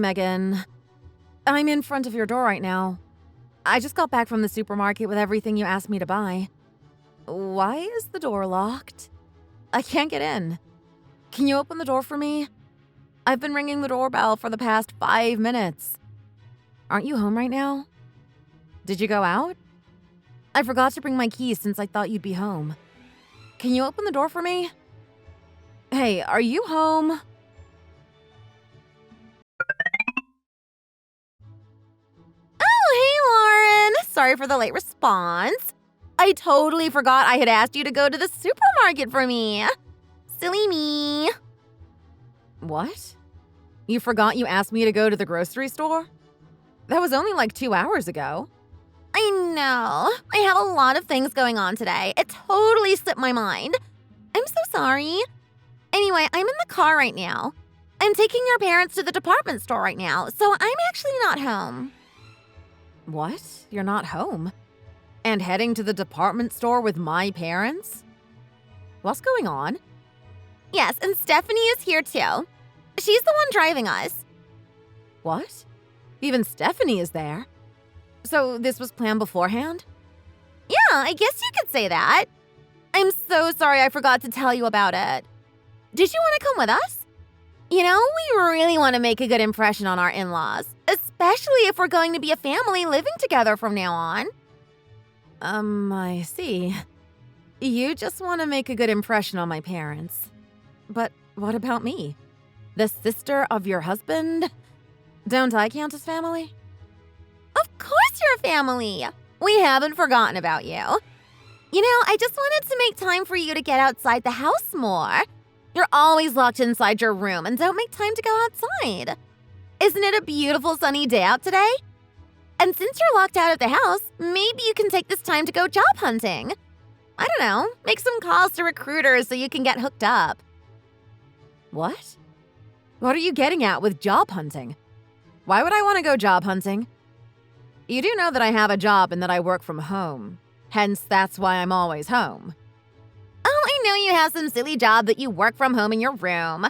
Megan. I'm in front of your door right now. I just got back from the supermarket with everything you asked me to buy. Why is the door locked? I can't get in. Can you open the door for me? I've been ringing the doorbell for the past 5 minutes. Aren't you home right now? Did you go out? I forgot to bring my keys since I thought you'd be home. Can you open the door for me? Hey, are you home? Oh, hey, Lauren. Sorry for the late response. I totally forgot I had asked you to go to the supermarket for me. Silly me. What? You forgot you asked me to go to the grocery store? That was only like 2 hours ago. I know. I have a lot of things going on today. It totally slipped my mind. I'm so sorry. Anyway, I'm in the car right now. I'm taking your parents to the department store right now, so I'm actually not home. What? You're not home? And heading to the department store with my parents? What's going on? Yes, and Stephanie is here too. She's the one driving us. What? Even Stephanie is there? So this was planned beforehand? Yeah, I guess you could say that. I'm so sorry I forgot to tell you about it. Did you want to come with us? You know, we really want to make a good impression on our in-laws, especially if we're going to be a family living together from now on. I see. You just want to make a good impression on my parents. But what about me? The sister of your husband? Don't I count as family? Of course you're family. We haven't forgotten about you. You know, I just wanted to make time for you to get outside the house more. You're always locked inside your room and don't make time to go outside. Isn't it a beautiful sunny day out today? And since you're locked out of the house, maybe you can take this time to go job hunting. I don't know, make some calls to recruiters so you can get hooked up. What? What are you getting at with job hunting? Why would I want to go job hunting? You do know that I have a job and that I work from home. Hence, that's why I'm always home. Oh, I know you have some silly job that you work from home in your room.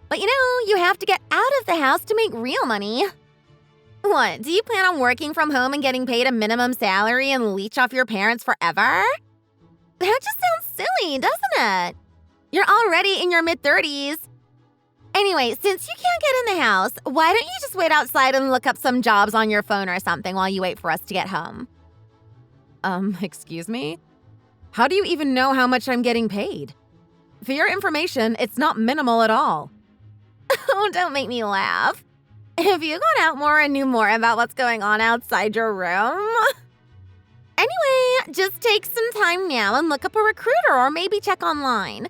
But you know, you have to get out of the house to make real money. What, do you plan on working from home and getting paid a minimum salary and leech off your parents forever? That just sounds silly, doesn't it? You're already in your mid-30s. Anyway, since you can't get in the house, why don't you just wait outside and look up some jobs on your phone or something while you wait for us to get home? Excuse me? How do you even know how much I'm getting paid? For your information, it's not minimal at all. Oh, don't make me laugh. Have you gone out more and knew more about what's going on outside your room? Anyway, just take some time now and look up a recruiter or maybe check online.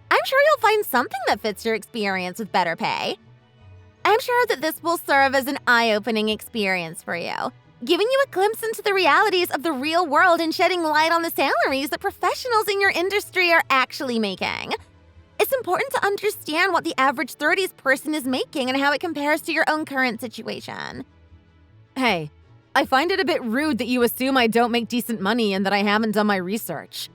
I'm sure you'll find something that fits your experience with better pay. I'm sure that this will serve as an eye-opening experience for you, giving you a glimpse into the realities of the real world and shedding light on the salaries that professionals in your industry are actually making. It's important to understand what the average 30s person is making and how it compares to your own current situation. Hey, I find it a bit rude that you assume I don't make decent money and that I haven't done my research.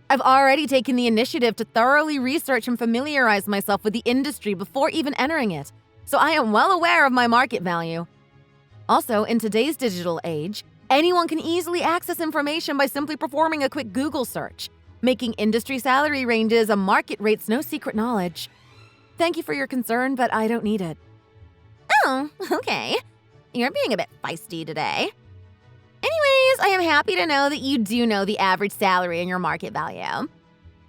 I've already taken the initiative to thoroughly research and familiarize myself with the industry before even entering it, so I am well aware of my market value. Also, in today's digital age, anyone can easily access information by simply performing a quick Google search, making industry salary ranges and market rates no secret knowledge. Thank you for your concern, but I don't need it. Oh, okay. You're being a bit feisty today. Anyways, I am happy to know that you do know the average salary and your market value. I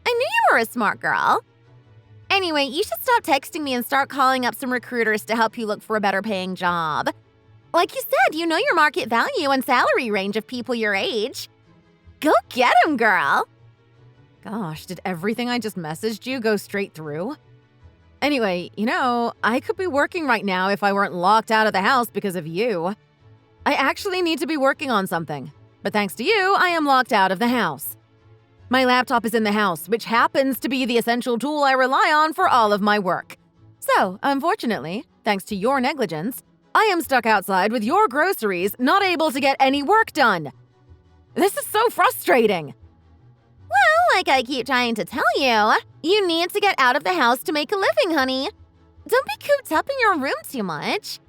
knew you were a smart girl. Anyway, you should stop texting me and start calling up some recruiters to help you look for a better paying job. Like you said, you know your market value and salary range of people your age. Go get 'em, girl! Gosh, did everything I just messaged you go straight through? Anyway, you know, I could be working right now if I weren't locked out of the house because of you. I actually need to be working on something, but thanks to you, I am locked out of the house. My laptop is in the house, which happens to be the essential tool I rely on for all of my work. So, unfortunately, thanks to your negligence, I am stuck outside with your groceries, not able to get any work done. This is so frustrating. Well, like I keep trying to tell you, you need to get out of the house to make a living, honey. Don't be cooped up in your room too much.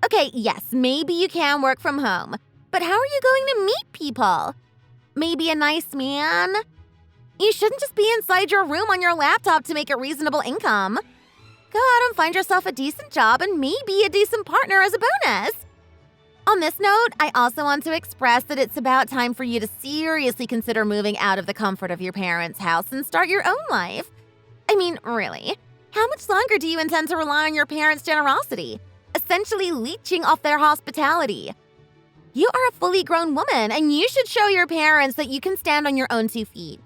Okay, yes, maybe you can work from home, but how are you going to meet people? Maybe a nice man? You shouldn't just be inside your room on your laptop to make a reasonable income. Go out and find yourself a decent job and maybe a decent partner as a bonus. On this note, I also want to express that it's about time for you to seriously consider moving out of the comfort of your parents' house and start your own life. I mean, really, how much longer do you intend to rely on your parents' generosity, essentially leeching off their hospitality? You are a fully grown woman, and you should show your parents that you can stand on your own 2 feet.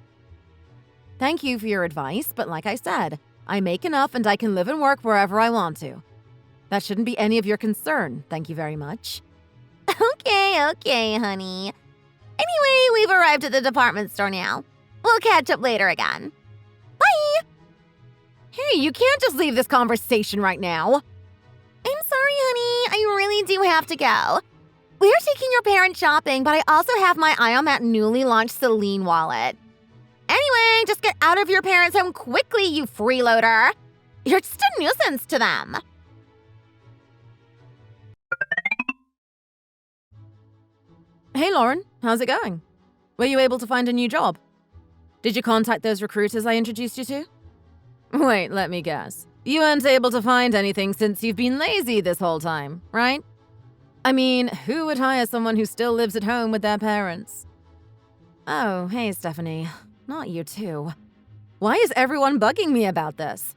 Thank you for your advice, but like I said, I make enough and I can live and work wherever I want to. That shouldn't be any of your concern, thank you very much. Okay, honey. Anyway, we've arrived at the department store now. We'll catch up later again. Bye! Hey, you can't just leave this conversation right now. I'm sorry, honey. I really do have to go. We're taking your parents shopping, but I also have my eye on that newly launched Celine wallet. Anyway, just get out of your parents' home quickly, you freeloader. You're just a nuisance to them. Hey Lauren, how's it going? Were you able to find a new job? Did you contact those recruiters I introduced you to? Wait, let me guess. You weren't able to find anything since you've been lazy this whole time, right? I mean, who would hire someone who still lives at home with their parents? Oh, hey Stephanie. Not you too. Why is everyone bugging me about this?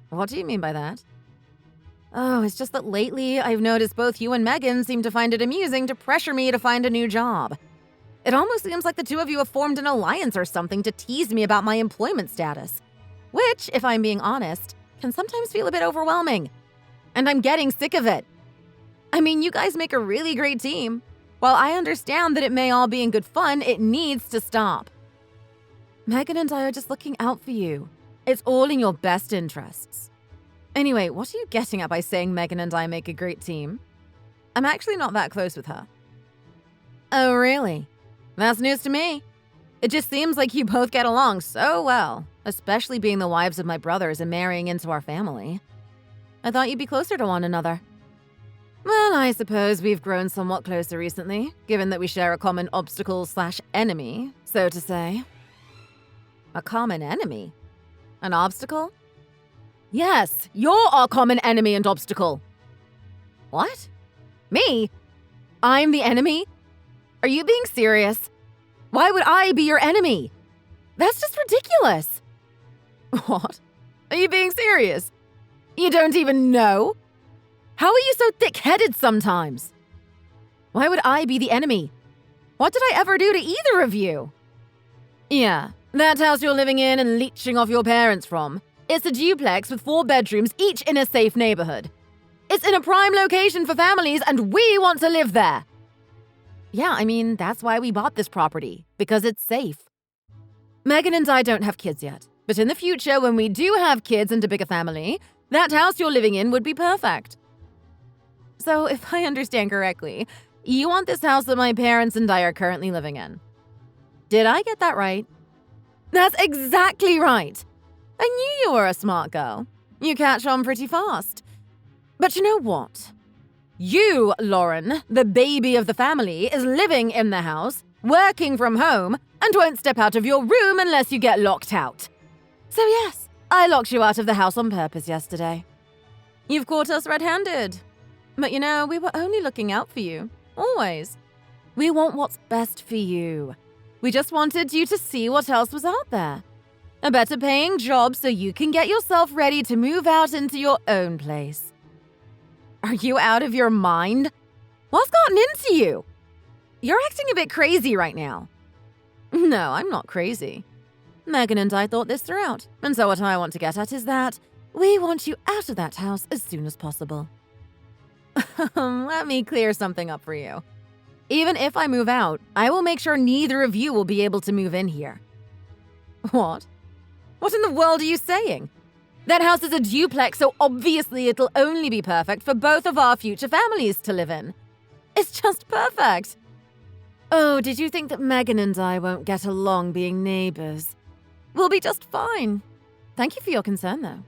What do you mean by that? Oh, it's just that lately I've noticed both you and Megan seem to find it amusing to pressure me to find a new job. It almost seems like the two of you have formed an alliance or something to tease me about my employment status. Which, if I'm being honest, can sometimes feel a bit overwhelming. And I'm getting sick of it. I mean, you guys make a really great team. While I understand that it may all be in good fun, it needs to stop. Megan and I are just looking out for you. It's all in your best interests. Anyway, what are you getting at by saying Megan and I make a great team? I'm actually not that close with her. Oh, really? That's news to me. It just seems like you both get along so well, especially being the wives of my brothers and marrying into our family. I thought you'd be closer to one another. Well, I suppose we've grown somewhat closer recently, given that we share a common obstacle/enemy, so to say. A common enemy? An obstacle? Yes, you're our common enemy and obstacle. What? Me? I'm the enemy? Are you being serious? Why would I be your enemy? That's just ridiculous. What? Are you being serious? You don't even know? How are you so thick-headed sometimes? Why would I be the enemy? What did I ever do to either of you? Yeah, that house you're living in and leeching off your parents from. It's a duplex with 4 bedrooms, each in a safe neighborhood. It's in a prime location for families, and we want to live there. Yeah, I mean, that's why we bought this property, because it's safe. Megan and I don't have kids yet, but in the future, when we do have kids and a bigger family, that house you're living in would be perfect. So, if I understand correctly, you want this house that my parents and I are currently living in. Did I get that right? That's exactly right. I knew you were a smart girl. You catch on pretty fast. But you know what? You, Lauren, the baby of the family, is living in the house, working from home, and won't step out of your room unless you get locked out. So yes, I locked you out of the house on purpose yesterday. You've caught us red-handed. But you know, we were only looking out for you. Always. We want what's best for you. We just wanted you to see what else was out there. A better paying job so you can get yourself ready to move out into your own place. Are you out of your mind? What's gotten into you? You're acting a bit crazy right now. No, I'm not crazy. Megan and I thought this through out, and so what I want to get at is that we want you out of that house as soon as possible. Let me clear something up for you. Even if I move out, I will make sure neither of you will be able to move in here. What? What in the world are you saying? That house is a duplex, so obviously it'll only be perfect for both of our future families to live in. It's just perfect. Oh, did you think that Megan and I won't get along being neighbors? We'll be just fine. Thank you for your concern, though.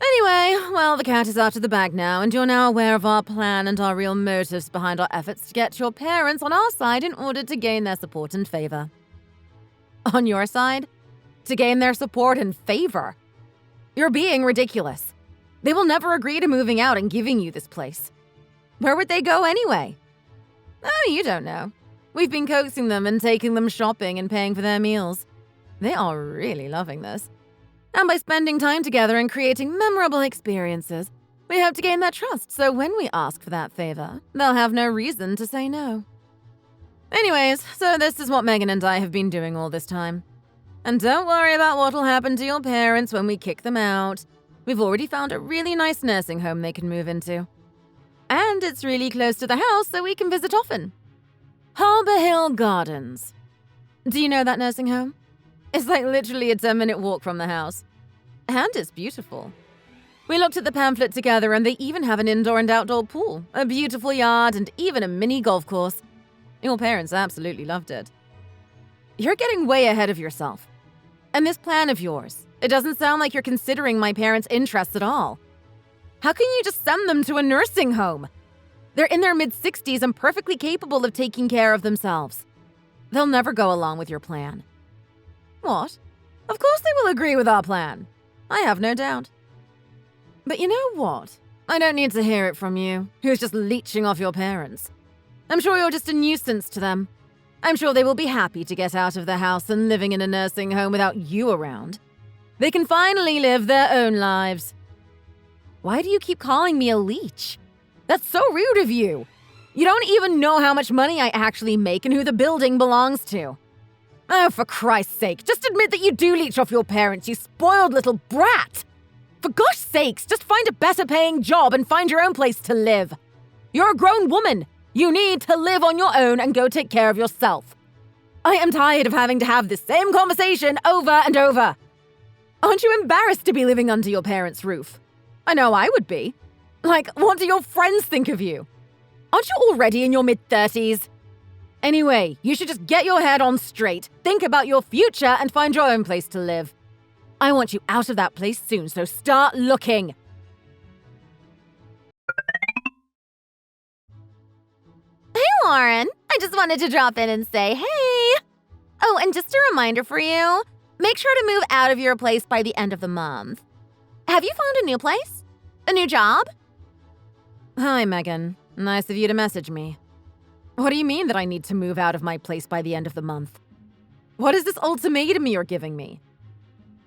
Anyway, well, the cat is out of the bag now, and you're now aware of our plan and our real motives behind our efforts to get your parents on our side in order to gain their support and favor. On your side? To gain their support and favor? You're being ridiculous. They will never agree to moving out and giving you this place. Where would they go anyway? Oh, you don't know. We've been coaxing them and taking them shopping and paying for their meals. They are really loving this. And by spending time together and creating memorable experiences, we hope to gain their trust, so when we ask for that favor, they'll have no reason to say no. Anyways, so this is what Megan and I have been doing all this time. And don't worry about what'll happen to your parents when we kick them out. We've already found a really nice nursing home they can move into. And it's really close to the house, so we can visit often. Harbor Hill Gardens. Do you know that nursing home? It's like literally a 10-minute walk from the house. And it's beautiful. We looked at the pamphlet together and they even have an indoor and outdoor pool, a beautiful yard, and even a mini golf course. Your parents absolutely loved it. You're getting way ahead of yourself. And this plan of yours, it doesn't sound like you're considering my parents' interests at all. How can you just send them to a nursing home? They're in their mid-60s and perfectly capable of taking care of themselves. They'll never go along with your plan. What? Of course they will agree with our plan. I have no doubt. But you know what? I don't need to hear it from you, who's just leeching off your parents. I'm sure you're just a nuisance to them. I'm sure they will be happy to get out of the house and living in a nursing home without you around. They can finally live their own lives. Why do you keep calling me a leech? That's so rude of you. You don't even know how much money I actually make and who the building belongs to. Oh, for Christ's sake, just admit that you do leech off your parents, you spoiled little brat! For gosh sakes, just find a better paying job and find your own place to live. You're a grown woman. You need to live on your own and go take care of yourself. I am tired of having to have this same conversation over and over. Aren't you embarrassed to be living under your parents' roof? I know I would be. Like, what do your friends think of you? Aren't you already in your mid-30s? Anyway, you should just get your head on straight, think about your future, and find your own place to live. I want you out of that place soon, so start looking. Hey, Lauren. I just wanted to drop in and say hey. Oh, and just a reminder for you, make sure to move out of your place by the end of the month. Have you found a new place? A new job? Hi, Megan. Nice of you to message me. What do you mean that I need to move out of my place by the end of the month? What is this ultimatum you're giving me?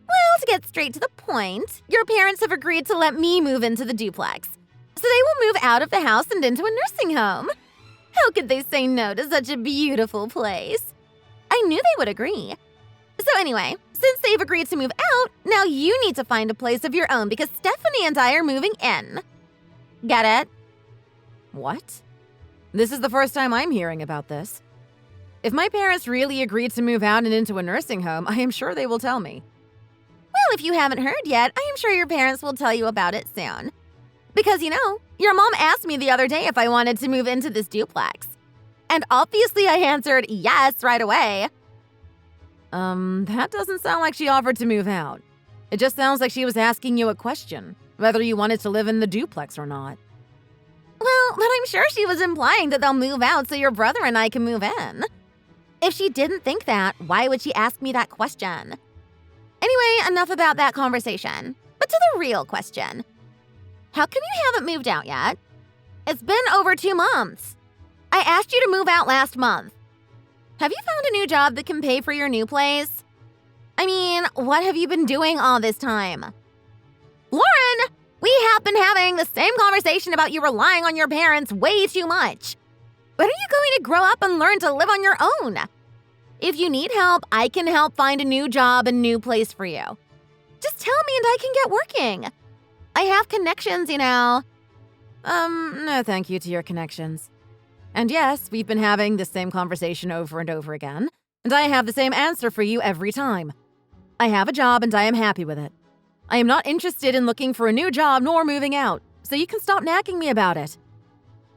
Well, to get straight to the point, your parents have agreed to let me move into the duplex. So they will move out of the house and into a nursing home. How could they say no to such a beautiful place? I knew they would agree. So anyway, since they've agreed to move out, now you need to find a place of your own because Stephanie and I are moving in. Get it? What? This is the first time I'm hearing about this. If my parents really agreed to move out and into a nursing home, I am sure they will tell me. Well, if you haven't heard yet, I am sure your parents will tell you about it soon. Because, you know, your mom asked me the other day if I wanted to move into this duplex. And obviously I answered yes right away. That doesn't sound like she offered to move out. It just sounds like she was asking you a question, whether you wanted to live in the duplex or not. Well, but I'm sure she was implying that they'll move out so your brother and I can move in. If she didn't think that, why would she ask me that question? Anyway, enough about that conversation. But to the real question. How come you haven't moved out yet? It's been over 2 months. I asked you to move out last month. Have you found a new job that can pay for your new place? I mean, what have you been doing all this time? Lauren! We have been having the same conversation about you relying on your parents way too much. When are you going to grow up and learn to live on your own? If you need help, I can help find a new job and new place for you. Just tell me and I can get working. I have connections, you know. No thank you to your connections. And yes, we've been having the same conversation over and over again, and I have the same answer for you every time. I have a job and I am happy with it. I am not interested in looking for a new job nor moving out, so you can stop nagging me about it.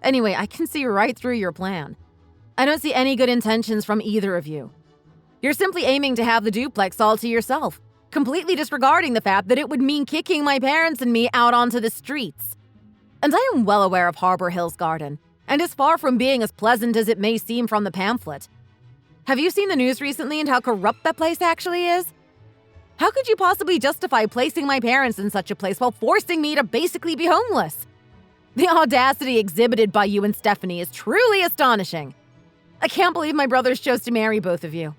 Anyway, I can see right through your plan. I don't see any good intentions from either of you. You're simply aiming to have the duplex all to yourself, completely disregarding the fact that it would mean kicking my parents and me out onto the streets. And I am well aware of Harbor Hills Garden, and is far from being as pleasant as it may seem from the pamphlet. Have you seen the news recently and how corrupt that place actually is? How could you possibly justify placing my parents in such a place while forcing me to basically be homeless? The audacity exhibited by you and Stephanie is truly astonishing. I can't believe my brothers chose to marry both of you.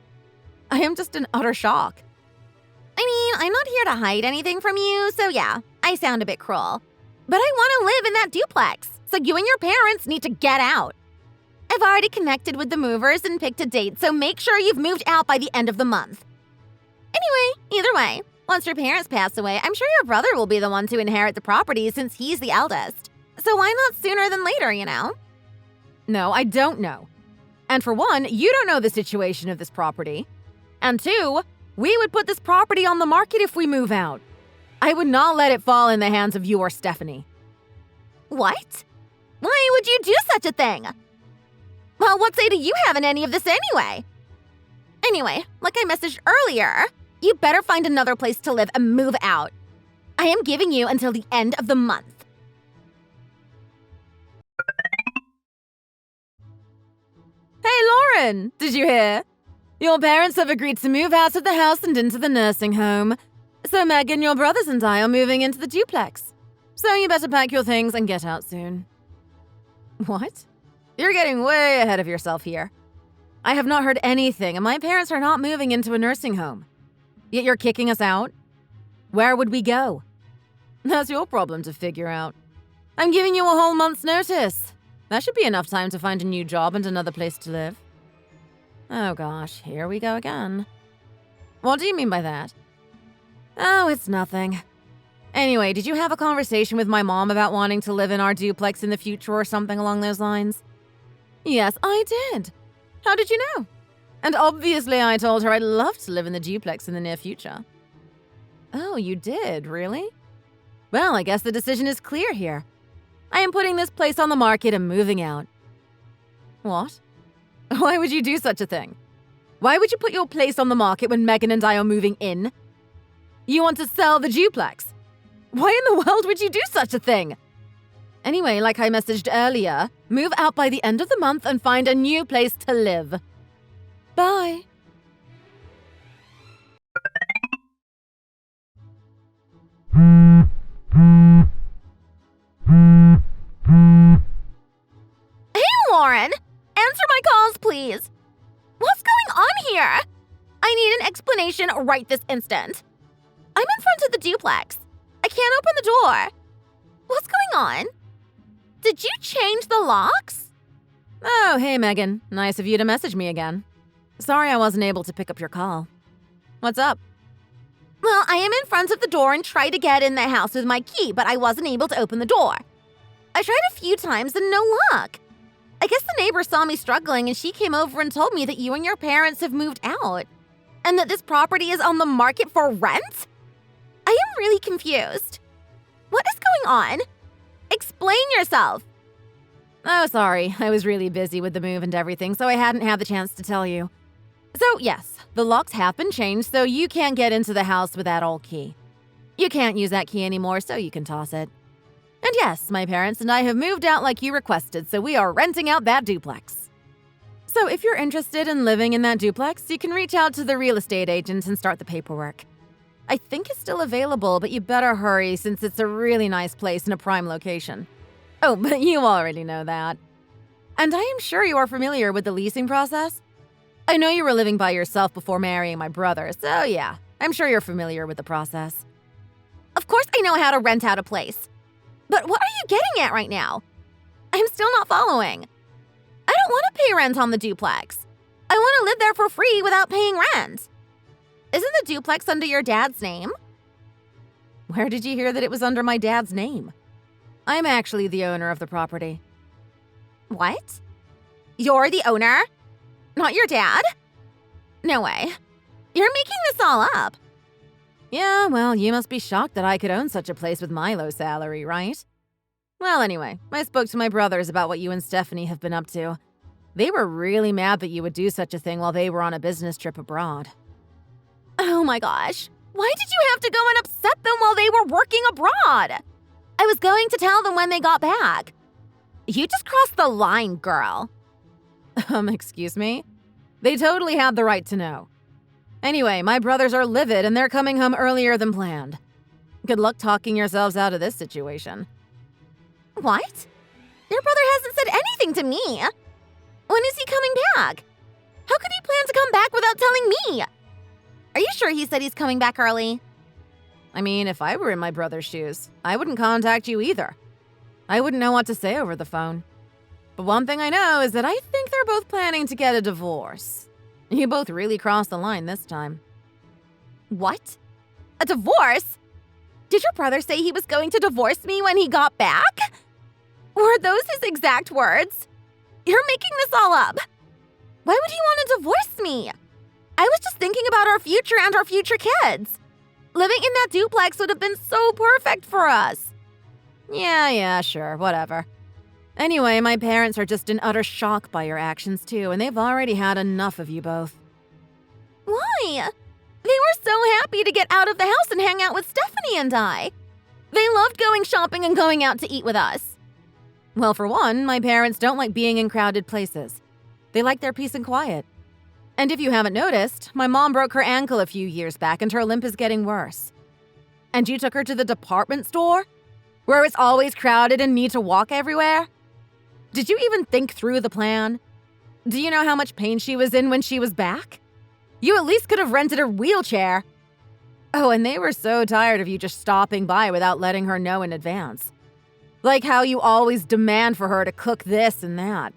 I am just in utter shock. I mean, I'm not here to hide anything from you, so yeah, I sound a bit cruel. But I want to live in that duplex, so you and your parents need to get out. I've already connected with the movers and picked a date, so make sure you've moved out by the end of the month. Anyway, either way, once your parents pass away, I'm sure your brother will be the one to inherit the property since he's the eldest. So why not sooner than later, you know? No, I don't know. And for one, you don't know the situation of this property. And two, we would put this property on the market if we move out. I would not let it fall in the hands of you or Stephanie. What? Why would you do such a thing? Well, what say do you have in any of this anyway? Anyway, like I messaged earlier, you better find another place to live and move out. I am giving you until the end of the month. Hey, Lauren, did you hear? Your parents have agreed to move out of the house and into the nursing home. So Megan, your brothers and I are moving into the duplex. So you better pack your things and get out soon. What? You're getting way ahead of yourself here. I have not heard anything, and my parents are not moving into a nursing home. Yet you're kicking us out? Where would we go? That's your problem to figure out. I'm giving you a whole month's notice. That should be enough time to find a new job and another place to live. Oh gosh, here we go again. What do you mean by that? Oh, it's nothing. Anyway, did you have a conversation with my mom about wanting to live in our duplex in the future or something along those lines? Yes, I did. How did you know? And obviously I told her I'd love to live in the duplex in the near future. Oh, you did, really? Well, I guess the decision is clear here. I am putting this place on the market and moving out. What? Why would you do such a thing? Why would you put your place on the market when Megan and I are moving in? You want to sell the duplex? Why in the world would you do such a thing? Anyway, like I messaged earlier, move out by the end of the month and find a new place to live. Bye. Hey, Lauren! Answer my calls, please! What's going on here? I need an explanation right this instant. I'm in front of the duplex. I can't open the door. What's going on? Did you change the locks? Oh, hey, Megan. Nice of you to message me again. Sorry I wasn't able to pick up your call. What's up? Well, I am in front of the door and tried to get in the house with my key, but I wasn't able to open the door. I tried a few times and no luck. I guess the neighbor saw me struggling and she came over and told me that you and your parents have moved out and that this property is on the market for rent? I am really confused. What is going on? Explain yourself. Oh, sorry. I was really busy with the move and everything, so I hadn't had the chance to tell you. So, yes, the locks have been changed, so you can't get into the house with that old key. You can't use that key anymore, so you can toss it. And yes, my parents and I have moved out like you requested, so we are renting out that duplex. So if you're interested in living in that duplex, you can reach out to the real estate agent and start the paperwork. I think it's still available, but you better hurry since it's a really nice place in a prime location. Oh, but you already know that. And I am sure you are familiar with the leasing process. I know you were living by yourself before marrying my brother, so yeah, I'm sure you're familiar with the process. Of course I know how to rent out a place. But what are you getting at right now? I'm still not following. I don't want to pay rent on the duplex. I want to live there for free without paying rent. Isn't the duplex under your dad's name? Where did you hear that it was under my dad's name? I'm actually the owner of the property. What? You're the owner? Not your dad? No way. You're making this all up. Yeah, well, you must be shocked that I could own such a place with my low salary, right? Well, anyway, I spoke to my brothers about what you and Stephanie have been up to. They were really mad that you would do such a thing while they were on a business trip abroad. Oh my gosh. Why did you have to go and upset them while they were working abroad? I was going to tell them when they got back. You just crossed the line, girl. Excuse me? They totally had the right to know. Anyway, my brothers are livid and they're coming home earlier than planned. Good luck talking yourselves out of this situation. What? Your brother hasn't said anything to me. When is he coming back? How could he plan to come back without telling me? Are you sure he said he's coming back early? I mean, if I were in my brother's shoes, I wouldn't contact you either. I wouldn't know what to say over the phone. But one thing I know is that I think they're both planning to get a divorce. You both really crossed the line this time. What? A divorce? Did your brother say he was going to divorce me when he got back? Were those his exact words? You're making this all up. Why would he want to divorce me? I was just thinking about our future and our future kids. Living in that duplex would have been so perfect for us. Yeah, sure, whatever. Anyway, my parents are just in utter shock by your actions too, and they've already had enough of you both. Why? They were so happy to get out of the house and hang out with Stephanie and I. They loved going shopping and going out to eat with us. Well, for one, my parents don't like being in crowded places. They like their peace and quiet. And if you haven't noticed, my mom broke her ankle a few years back and her limp is getting worse. And you took her to the department store, where it's always crowded and need to walk everywhere? Did you even think through the plan? Do you know how much pain she was in when she was back? You at least could have rented a wheelchair. Oh, and they were so tired of you just stopping by without letting her know in advance. Like how you always demand for her to cook this and that.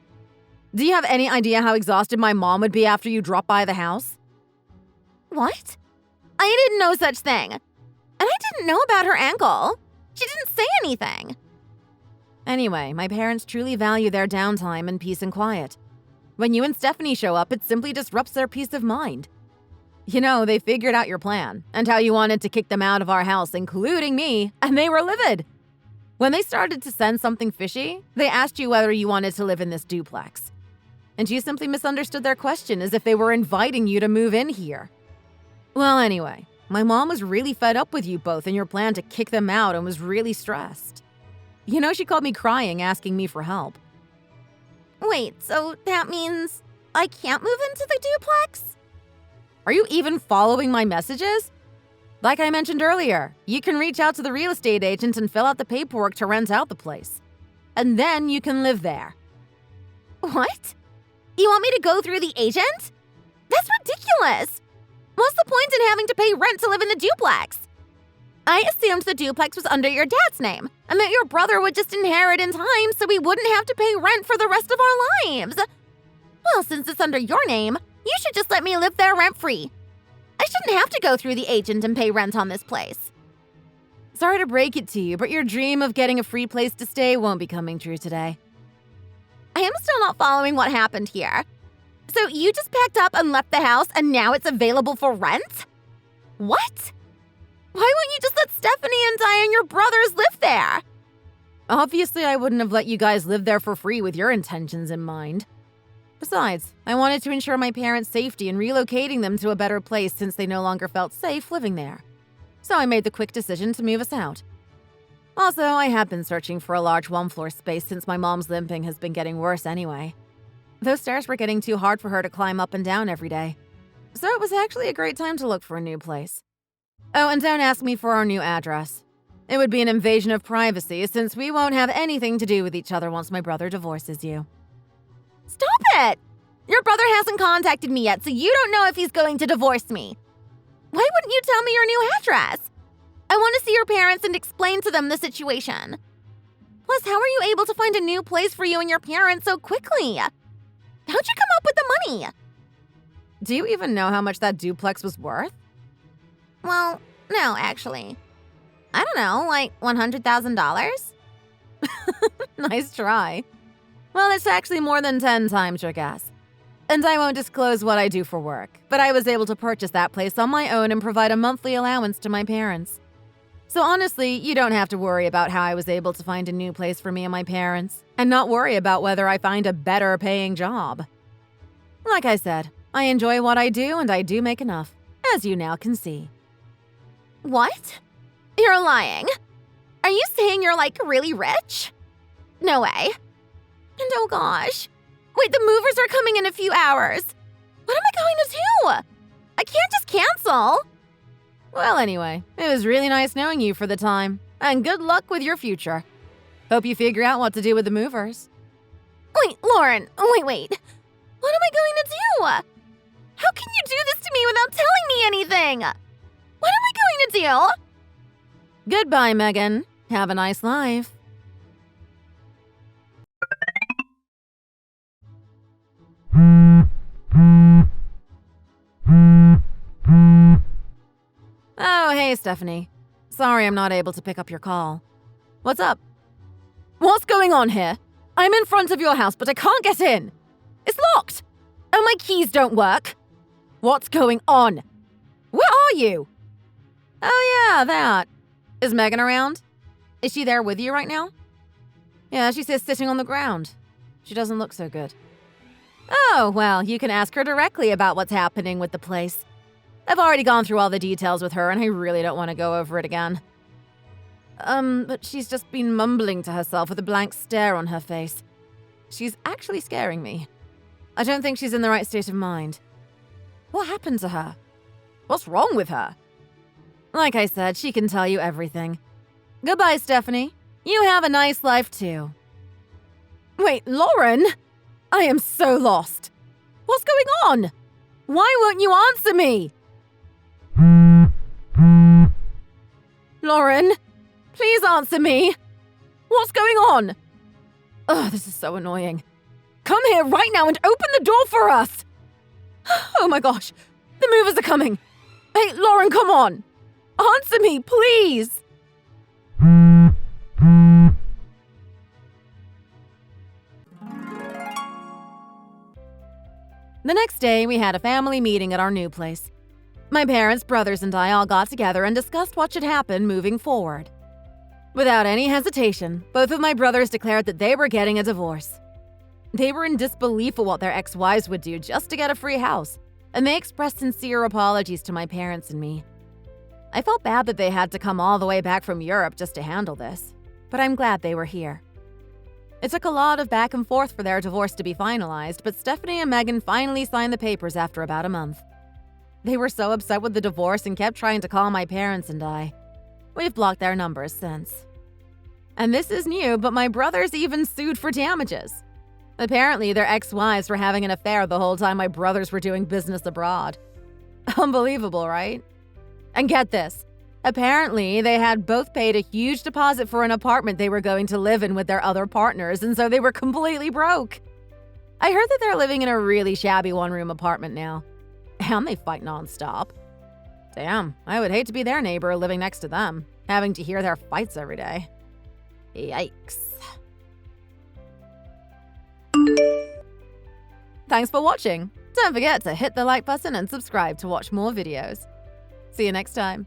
Do you have any idea how exhausted my mom would be after you drop by the house? What? I didn't know such thing. And I didn't know about her ankle. She didn't say anything. Anyway, my parents truly value their downtime and peace and quiet. When you and Stephanie show up, it simply disrupts their peace of mind. You know, they figured out your plan and how you wanted to kick them out of our house, including me, and they were livid. When they started to sense something fishy, they asked you whether you wanted to live in this duplex. And you simply misunderstood their question as if they were inviting you to move in here. Well, anyway, my mom was really fed up with you both and your plan to kick them out and was really stressed. You know, she called me crying, asking me for help. Wait, so that means I can't move into the duplex? Are you even following my messages? Like I mentioned earlier, you can reach out to the real estate agent and fill out the paperwork to rent out the place. And then you can live there. What? You want me to go through the agent? That's ridiculous. What's the point in having to pay rent to live in the duplex? I assumed the duplex was under your dad's name and that your brother would just inherit in time so we wouldn't have to pay rent for the rest of our lives. Well, since it's under your name, you should just let me live there rent-free. I shouldn't have to go through the agent and pay rent on this place. Sorry to break it to you, but your dream of getting a free place to stay won't be coming true today. I am still not following what happened here. So you just packed up and left the house and now it's available for rent? What? Why wouldn't you just let Stephanie and I and your brothers live there? Obviously, I wouldn't have let you guys live there for free with your intentions in mind. Besides, I wanted to ensure my parents' safety in relocating them to a better place since they no longer felt safe living there. So I made the quick decision to move us out. Also, I have been searching for a large one-floor space since my mom's limping has been getting worse anyway. Those stairs were getting too hard for her to climb up and down every day. So it was actually a great time to look for a new place. Oh, and don't ask me for our new address. It would be an invasion of privacy since we won't have anything to do with each other once my brother divorces you. Stop it! Your brother hasn't contacted me yet, so you don't know if he's going to divorce me. Why wouldn't you tell me your new address? I want to see your parents and explain to them the situation. Plus, how are you able to find a new place for you and your parents so quickly? How'd you come up with the money? Do you even know how much that duplex was worth? Well, no, actually. I don't know, like $100,000? Nice try. Well, it's actually more than 10 times your guess. And I won't disclose what I do for work, but I was able to purchase that place on my own and provide a monthly allowance to my parents. So honestly, you don't have to worry about how I was able to find a new place for me and my parents, and not worry about whether I find a better paying job. Like I said, I enjoy what I do and I do make enough, as you now can see. What? You're lying. Are you saying you're, like, really rich? No way. And oh gosh. Wait, the movers are coming in a few hours. What am I going to do? I can't just cancel. Well, anyway, it was really nice knowing you for the time, and good luck with your future. Hope you figure out what to do with the movers. Wait, Lauren, wait. What am I going to do? How can you do this to me without telling me anything? What am I going to do? Goodbye, Megan. Have a nice life. Oh, hey, Stephanie. Sorry I'm not able to pick up your call. What's up? What's going on here? I'm in front of your house, but I can't get in. It's locked. And my keys don't work. What's going on? Where are you? Oh, yeah, that. Is Megan around? Is she there with you right now? Yeah, she says sitting on the ground. She doesn't look so good. Oh, well, you can ask her directly about what's happening with the place. I've already gone through all the details with her, and I really don't want to go over it again. But she's just been mumbling to herself with a blank stare on her face. She's actually scaring me. I don't think she's in the right state of mind. What happened to her? What's wrong with her? Like I said, she can tell you everything. Goodbye, Stephanie. You have a nice life, too. Wait, Lauren? I am so lost. What's going on? Why won't you answer me? Lauren, please answer me. What's going on? Ugh, this is so annoying. Come here right now and open the door for us. Oh my gosh, the movers are coming. Hey, Lauren, come on. Answer me, please. The next day, we had a family meeting at our new place. My parents, brothers, and I all got together and discussed what should happen moving forward. Without any hesitation, both of my brothers declared that they were getting a divorce. They were in disbelief of what their ex-wives would do just to get a free house, and they expressed sincere apologies to my parents and me. I felt bad that they had to come all the way back from Europe just to handle this, but I'm glad they were here. It took a lot of back and forth for their divorce to be finalized, but Stephanie and Megan finally signed the papers after about a month. They were so upset with the divorce and kept trying to call my parents and I. We've blocked their numbers since. And this is new, but my brothers even sued for damages. Apparently, their ex-wives were having an affair the whole time my brothers were doing business abroad. Unbelievable, right? And get this. Apparently, they had both paid a huge deposit for an apartment they were going to live in with their other partners, and so they were completely broke. I heard that they're living in a really shabby one-room apartment now. And they fight nonstop. Damn, I would hate to be their neighbor living next to them, having to hear their fights every day. Yikes. Thanks for watching. Don't forget to hit the like button and subscribe to watch more videos. See you next time.